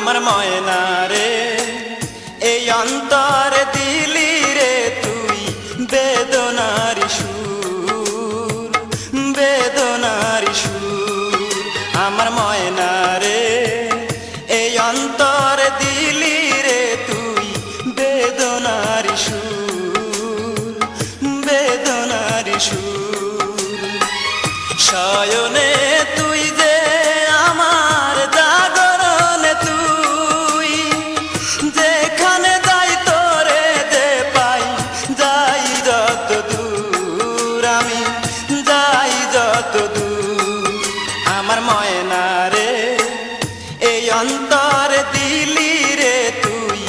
আমার ময়না রে এই অন্তর দিলি রে তুই বেদনার সুর বেদনার সুর আমার ময়না রে এই অন্তর দিলি রে তুই বেদনার সুর বেদনার সুর শয়নে তুই যে আমার জাগরণে তুই যেখানে যাই তোরে যে পাই যাই যত দূর আমি যাই যত দূর আমার ময়না রে এই অন্তর দিলি রে তুই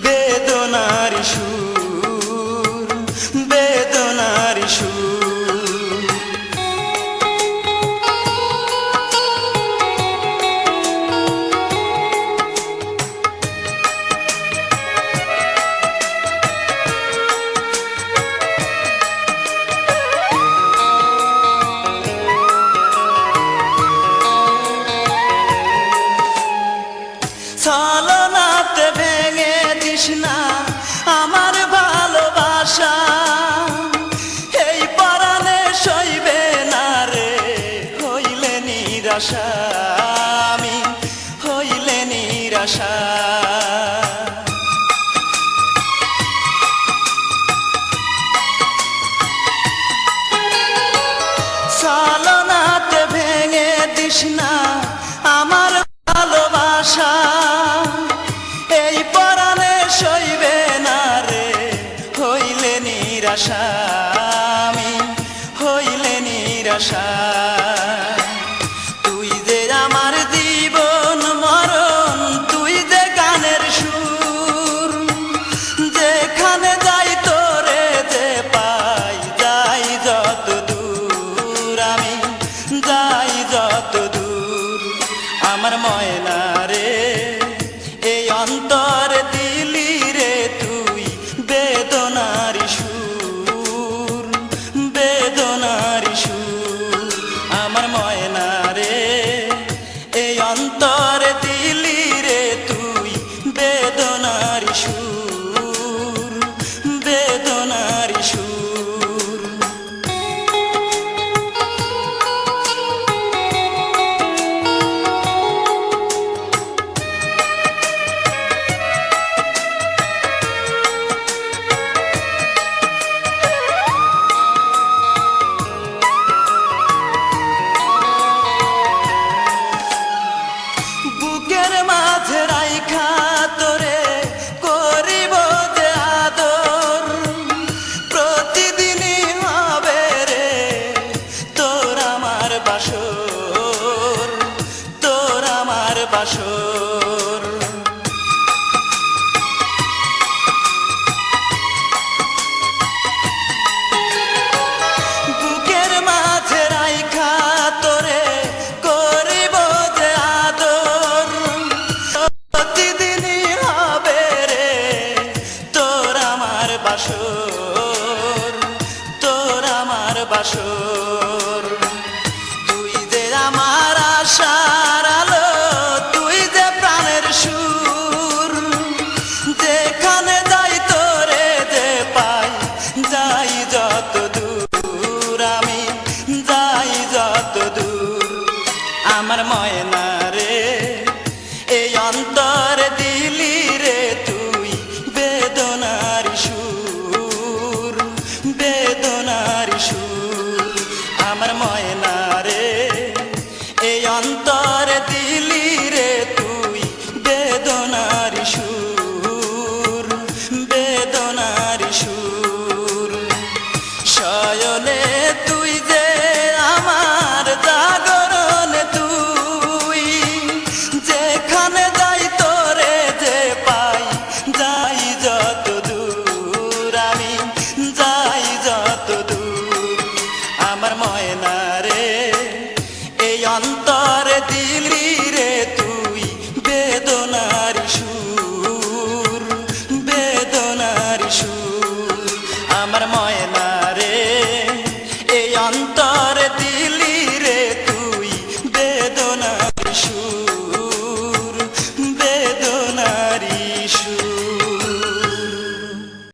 বেদনার সুর বেদনার সুর ছলনাতে ভেঙে দিস না আমার ভালোবাসা এই পরাণে সইবে না রে হইলে নিরাশা আমি হইলে নিরাশা ছলনাতে ভেঙে দিস না আমার ভালোবাসা এই পরাণে সইবে না রে হইলে নিরাশা আমি হইলে নিরাশা তুই যে আমার জীবন মরণ তুই যে গানের সুর যেখানে যাই তোরে যে পাই যাই যত দূর আমি যাই যত দূর আমার ময়না রে এই অন্তর দিলি রে তুই বেদনার সুর বেদনার সুর আমার ময়না রে এই অন্তর দিলি রে তুই বেদনার সুর বেদনার সুর বুকের মাঝে রাইখা তোরে করিব যে আদর প্রতিদিনই হবে রে তোর আমার বাসর তোর আমার বাসর বুকের মাঝে রাইখা তোরে করিব যে আদর প্রতিদিনই হবে রে তোর আমার বাসর তোর আমার বাসর তুই যে আমার আশার আলো তুই যে প্রাণের সুর যেখানে যাই তোরে যে পাই যাই যত দূর আমি যাই যত দূর আমার ময়না রে এই অন্তর দিলি রে তুই বেদনার সুর বেদনার সুর আমার